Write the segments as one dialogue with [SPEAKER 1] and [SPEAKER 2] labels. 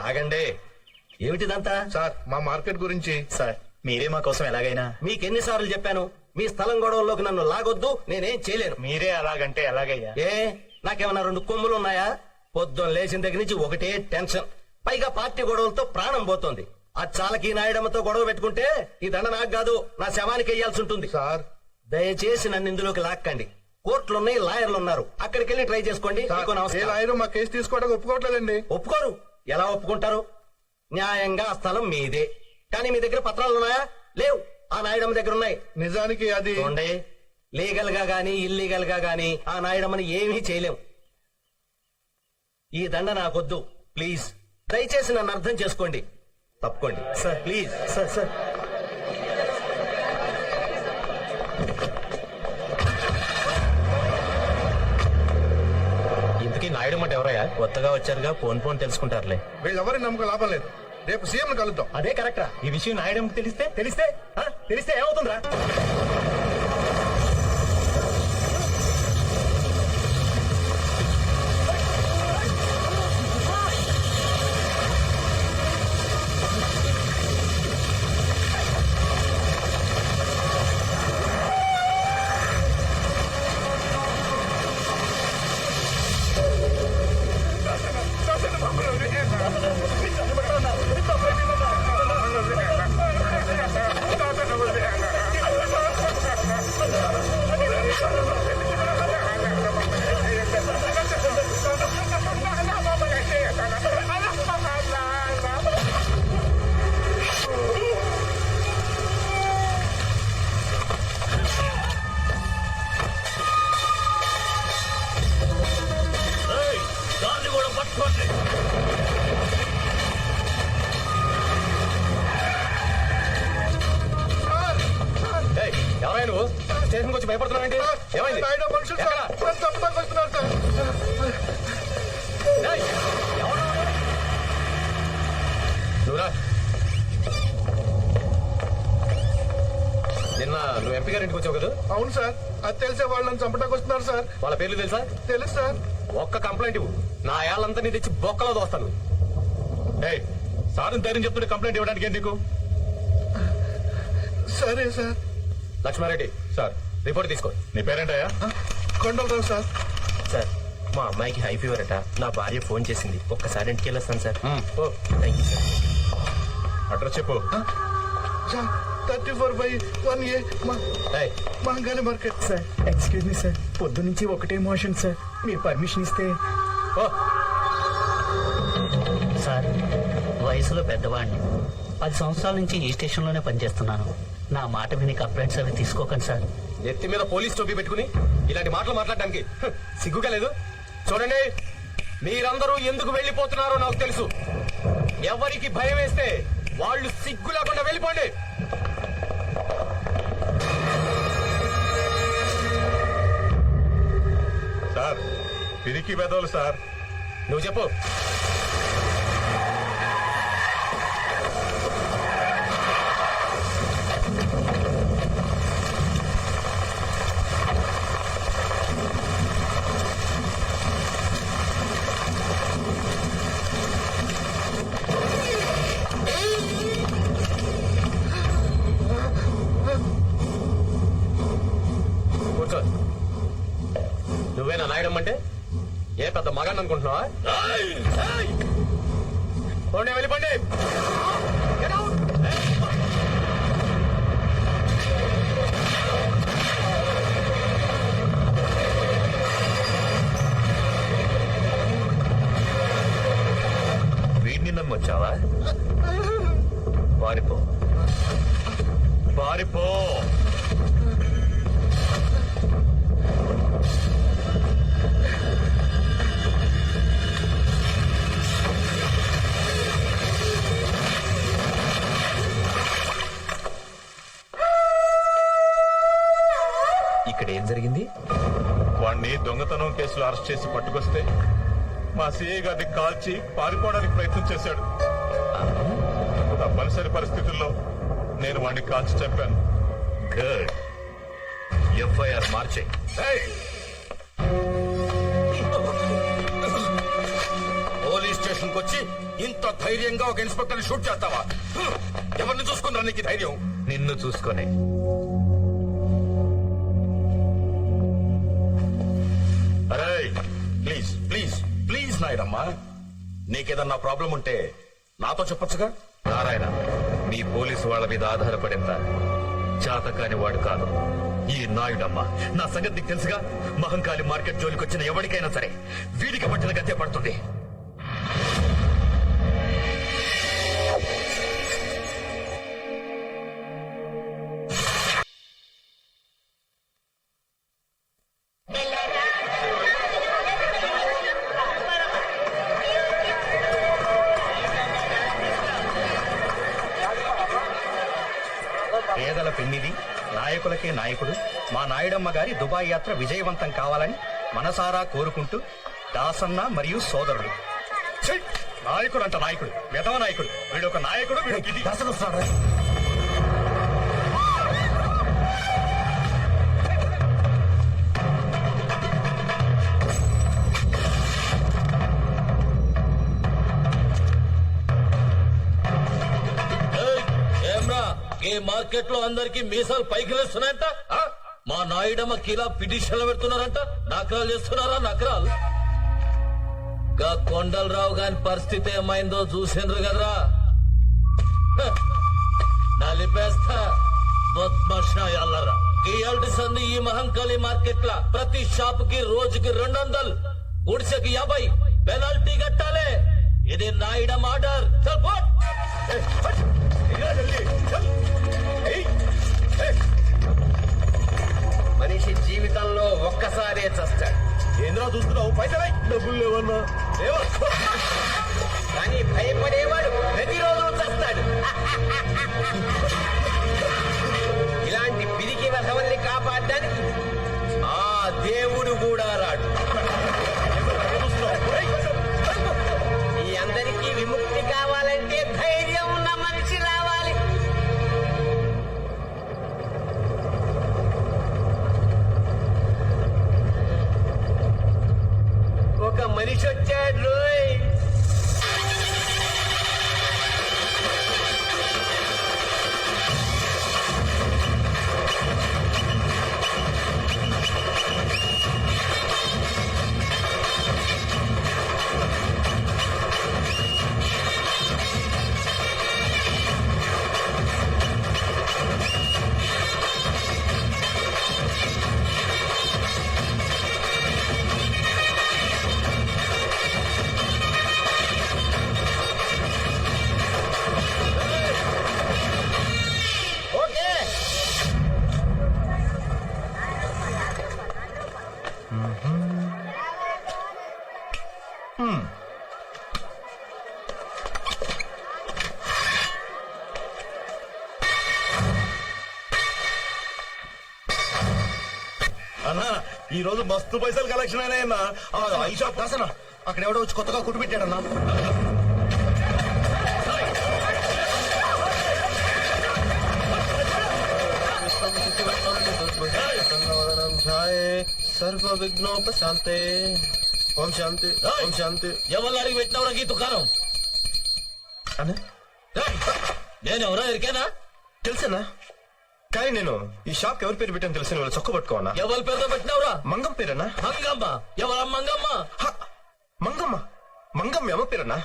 [SPEAKER 1] ఆగండి. ఏమిటిదంతా?
[SPEAKER 2] సార్ మా మార్కెట్ గురించి.
[SPEAKER 3] సార్ మీరే మా కోసం ఎలాగైనా.
[SPEAKER 1] మీకెన్నిసార్లు చెప్పాను మీ స్థలం గొడవల్లోకి నన్ను లాగొద్దు, నేనేం చేయలేను.
[SPEAKER 3] మీరే అలాగంటే ఎలాగయ్యా?
[SPEAKER 1] ఏ నాకేమన్నా 2 కొమ్ములు ఉన్నాయా? పొద్దున్న లేచిన దగ్గర నుంచి ఒకటే టెన్షన్, పైగా పార్టీ గొడవలతో ప్రాణం పోతోంది. ఆ చాలకి నాయడమ్మతో గొడవ పెట్టుకుంటే ఈ దండ నాకు కాదు, నా శవానికి వెయ్యాల్సి ఉంటుంది.
[SPEAKER 2] సార్
[SPEAKER 1] దయచేసి నన్ను ఇందులోకి లాక్కండి. కోర్టులున్నాయి, లాయర్లు ఉన్నారు, అక్కడికి వెళ్ళి ట్రై చేసుకోండి. మీకు
[SPEAKER 2] ఏ
[SPEAKER 1] నమస్కారం.
[SPEAKER 2] లాయరు మా కేసు తీసుకోవడానికి ఒప్పుకోవట్లేదండి.
[SPEAKER 1] ఒప్పుకోరు? ఎలా ఒప్పుకుంటారు? న్యాయంగా ఆ స్థలం మీదే, కానీ మీ దగ్గర పత్రాలు ఉన్నాయా? లేవు. ఆ నాయుడమ్మ దగ్గర ఉన్నాయి.
[SPEAKER 2] నిజానికి అది
[SPEAKER 1] చూడండి, లీగల్ గా గానీ ఇల్లీగల్ గా గానీ ఆ నాయుడమ్మని ఏమీ చేయలేం. ఈ దండ నాకొద్దు, ప్లీజ్. దయచేసి నన్ను అర్థం చేసుకోండి. తప్పుకోండి
[SPEAKER 3] సార్
[SPEAKER 1] ప్లీజ్.
[SPEAKER 3] సార్ సార్
[SPEAKER 1] ఇంతకీ నాయుడమ్మ అంటే ఎవరయ్యా?
[SPEAKER 3] కొత్తగా వచ్చారుగా, పోన్ తెలుసుకుంటారులే.
[SPEAKER 2] వీళ్ళెవరి నమ్మకం లాభం లేదు. రేపు సీఎం కలుద్దాం.
[SPEAKER 3] అదే కరెక్టా? ఈ విషయం నాయుడు తెలిస్తే తెలిస్తే ఏమవుతుందిరా?
[SPEAKER 1] ఎవరైనా నువ్వు స్టేషన్కి వచ్చి భయపడుతున్నావు? ఏమైంది?
[SPEAKER 2] నాయుడు మనుషులు సార్ నన్ను చంపడానికి వస్తున్నారు సార్.
[SPEAKER 1] నువ్వురా. నిన్న నువ్వు ఎంపీ గారి ఇంటికి వచ్చావు కదా?
[SPEAKER 2] అవును సార్, అది తెలిసే వాళ్ళు నన్ను చంపడానికి వస్తున్నారు సార్.
[SPEAKER 1] వాళ్ళ పేర్లు తెలుసా?
[SPEAKER 2] తెలుసు సార్.
[SPEAKER 1] ఒక్క కంప్లైంట్ ఇవ్వు, నా ఏళ్ళంతా నీ తెచ్చి బొక్కలో దోస్తాను.
[SPEAKER 3] సార్ ధైర్యం చెప్తుంటే కంప్లైంట్ ఇవ్వడానికి ఎందుకు?
[SPEAKER 2] సరే సార్.
[SPEAKER 1] లక్ష్మారెడ్డి
[SPEAKER 3] సార్
[SPEAKER 1] రిపోర్ట్ తీసుకో.
[SPEAKER 3] నీ పేరేంటయ్యా?
[SPEAKER 2] కొండలరావు సార్.
[SPEAKER 4] సార్ మా అమ్మాయికి హై ఫీవర్ అట, నా భార్య ఫోన్ చేసింది, ఒక్కసారి ఇంటికి వెళ్ళొస్తాను sir. Thank you sir.
[SPEAKER 3] Address చెప్పు.
[SPEAKER 2] 34/1A Mahankali market.
[SPEAKER 5] Sir excuse me sir, పొద్దు నుంచి ఒకటే మోషన్ సార్, మీరు పర్మిషన్ ఇస్తే.
[SPEAKER 4] సార్ వయసులో పెద్దవాడిని, 10 సంవత్సరాల నుంచి ఈ స్టేషన్ లోనే పనిచేస్తున్నాను. నా మాట విని కంప్లైంట్స్ అవి తీసుకోకండి సార్.
[SPEAKER 1] ఎత్తి మీద పోలీస్ టోపీ పెట్టుకుని ఇలాంటి మాటలు మాట్లాడడానికి సిగ్గుగా లేదు? చూడండి, మీరందరూ ఎందుకు వెళ్లిపోతున్నారో నాకు తెలుసు. ఎవరికి భయం వేస్తే వాళ్ళు సిగ్గు లేకుండా వెళ్ళిపోండి.
[SPEAKER 3] సార్ పిరికి పెదవులు సార్.
[SPEAKER 1] నువ్వు చెప్పు. కూర్చో. నువ్వేనా నాయడమ్మంటే? ఏ పెద్ద మగాన్ని అనుకుంటున్నావా? పోండి, వెళ్ళిపోండి. Get out.
[SPEAKER 3] వీడిని నమ్మొచ్చావా? పారిపో పారిపో.
[SPEAKER 4] ఇక్కడ ఏం జరిగింది?
[SPEAKER 3] వాణ్ణి దొంగతనం కేసులో అరెస్ట్ చేసి పట్టుకొస్తే మా సిఐ గారిని కాల్చి పారిపోవడానికి ప్రయత్నం చేశాడు. తప్పనిసరి పరిస్థితుల్లో నేను వాడిని కాల్చి చంపాను.
[SPEAKER 1] గుడ్. ఎఫ్ఐఆర్ మార్చే. పోలీస్ స్టేషన్ స్టేషన్ కి వచ్చి ఇంత ధైర్యంగా ఒక ఇన్స్పెక్టర్ ని షూట్ చేస్తావా? ఎవరిని చూసుకుంటారా నీకు ఈ ధైర్యం?
[SPEAKER 3] నిన్ను చూసుకొని.
[SPEAKER 1] అరే ప్లీజ్ ప్లీజ్ ప్లీజ్ నాయుడమ్మా, నీకేదన్నా ప్రాబ్లం ఉంటే నాతో చెప్పొచ్చుగా.
[SPEAKER 3] నారాయణ, మీ పోలీసు వాళ్ళ మీద ఆధారపడేంత జాతకాని వాడు కాదు ఈ నాయుడమ్మ. నా సంగతి నీకు తెలుసుగా. మహంకాళి మార్కెట్ జోలికి వచ్చిన ఎవరికైనా సరే వీడికి పట్టిన గతే పడుతుంది.
[SPEAKER 6] పేదల పెన్నిది, నాయకులకే నాయకుడు మా నాయుడమ్మ గారి దుబాయ్ యాత్ర విజయవంతం కావాలని మనసారా కోరుకుంటూ దాసన్న మరియు సోదరుడు.
[SPEAKER 3] ఛీ! నాయకుడు అంట నాయకుడు, విధవ నాయకుడు. వీడు ఒక నాయకుడు, వీడికి ఇది.
[SPEAKER 7] ఏమ్రా, ఈ మార్కెట్ లో అందరికి మీసాలు పైకి లేస్తున్నాయంట. మా నాయుడమ్మ కిలా పిటిషన్లు పెడుతున్నారంట. నకరాలు చేస్తున్నారా? నకరాలు. గా కొండలరావు గాని పరిస్థితి ఏమైందో చూసిండ్రు కదరా. నలిపేస్తా బద్మాషాయాలరా. ఈ అల్టి సంది ఈ మహంకాళి మార్కెట్ లా ప్రతి షాప్ కి రోజుకి 200, గుడిసెకి 50 పెనాల్టీ కట్టాలి. ఇది నాయుడమ్మ ఆర్డర్. సపోర్ట్.
[SPEAKER 1] మనిషి జీవితంలో ఒక్కసారే చస్తాడు.
[SPEAKER 3] ఏంద్రా చూస్తున్నావు? పైసలై డబ్బులు లేవన్నా.
[SPEAKER 1] కానీ భయపడేవాడు ప్రతిరోజు చస్తాడు. ఇలాంటి పిరికి వధవల్ని కాపాడడానికి ఆ దేవుడు కూడా రాడు. ఈ అందరికీ విముక్తి కావాలంటే ధైర్యం ఉన్న మనిషి రావాలి. ఒక మనిషి వచ్చాడు రోయ్.
[SPEAKER 3] అన్నా, ఈ రోజు మస్తు పైసలు కలెక్షన్ అయినాయన్నా. ఈ షాప్
[SPEAKER 2] దాసనా అక్కడ ఎవడో వచ్చి కొత్తగా కుట్టు పెట్టాడన్నా.
[SPEAKER 1] సర్వ విఘ్నోపశాంతే. ఓం శాంతి, ఓం శాంతి.
[SPEAKER 7] ఎవరు అడిగి పెట్టినవరా ఈ దుకాణం?
[SPEAKER 1] అన్నా
[SPEAKER 7] నేను ఎవరో ఎరికేనా?
[SPEAKER 1] తెలుసన్నా, కానీ నేను ఈ షాప్ ఎవరి పేరు పెట్టాను తెలుసు. వాళ్ళు చొక్క పట్టుకోవన్నా.
[SPEAKER 7] ఎవరి పేరుతో పెట్టినవరా?
[SPEAKER 1] మంగం పేరన్నా.
[SPEAKER 7] మంగమ్మ? ఎవరా మంగమ్మ?
[SPEAKER 1] మంగమ్మ. మంగమ్మ అమ్మ పేరన్నా.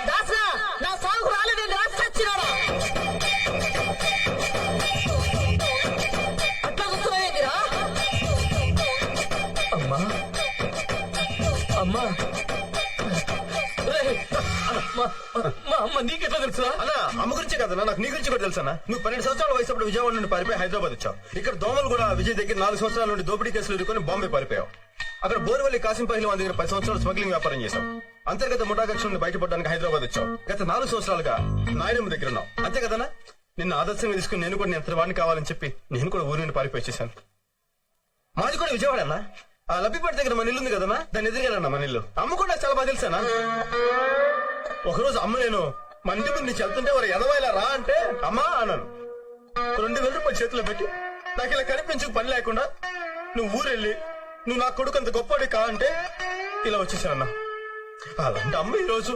[SPEAKER 8] దాసా, నా సాగు రాలేదండి. రాసినాడా అట్లా చూస్తున్నావేంటిరా?
[SPEAKER 7] అమ్మా, అమ్మా, మా అమ్మ నీకెట్లా తెలుసురా?
[SPEAKER 1] అన్నా అమ్మ గురించే కదన్నా, నాకు నీ గురించి కూడా తెలుసన్నా. నువ్వు 12 సంవత్సరాల వయసు అప్పుడు విజయవాడ నుండి పారిపోయి హైదరాబాద్ వచ్చావు. ఇక్కడ దోమలు కూడా విజయ్ దగ్గర 4 సంవత్సరాల నుండి దోపిడీ కేసులు ఎదుర్కొని బాంబే పారిపోయావు. అక్కడ బోర్వల్లి కాసింపల్లి వాళ్ళ దగ్గర 10 సంవత్సరాలు స్మగ్లింగ్ వ్యాపారం చేశావు. అంతర్గత ముఠాకక్ష నుండి బయటపడడానికి హైదరాబాద్ వచ్చావు. గత 4 సంవత్సరాలుగా నాయుడమ్మ దగ్గర ఉన్నావు. అంతే కదన్నా? నిన్న ఆదర్శంగా తీసుకుని నేను కూడా ఎంత వాడిని కావాలని చెప్పి నేను కూడా ఊరి నుండి పారిపోయి వచ్చేసాను. మాది కూడా విజయవాడ అన్నా. ఆ లబ్బిపేట దగ్గర మన ఇల్లు ఉంది కదన్నా, దాన్ని ఎదురుగానన్నా మన ఇల్లు. అమ్మ కూడా చాలా బాగా తెలుసానా. ఒకరోజు అమ్మ నేను మన ఇంటి ముందు నుంచి వెళ్తుంటే వారు ఎదవాయిలా రా అంటే అమ్మా అన్నాను. 2000 రూపాయలు చేతిలో పెట్టి నాకు ఇలా కనిపించు పని లేకుండా
[SPEAKER 2] నువ్వు ఊరెళ్ళి నువ్వు నా కొడుకు అంత గొప్పవాడి కా అంటే ఇలా వచ్చేసానన్నా. అలాంటి అమ్మ ఈరోజు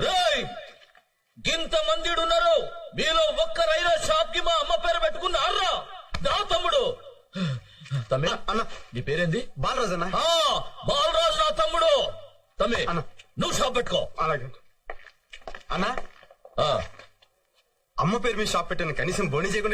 [SPEAKER 7] రేయ్ గింత మందిడున్నారు, మీలో ఒక్కరైనా షాప్ కి మా అమ్మ పేరు పెట్టుకున్నారా? నా తమ్ముడు తమ్మి,
[SPEAKER 2] అన్న
[SPEAKER 7] నీ పేరేంది?
[SPEAKER 2] బాలరాజు అన్న.
[SPEAKER 7] బాలరాజు నా తమ్ముడు. తమ్మి
[SPEAKER 2] అన్న.
[SPEAKER 7] నువ్వు షాప్ పెట్టుకో.
[SPEAKER 2] అలాగే అన్న.
[SPEAKER 7] ఆ,
[SPEAKER 2] అమ్మ పేరు మీద షాప్ పెట్టాను, కనీసం బోని చేయకుండా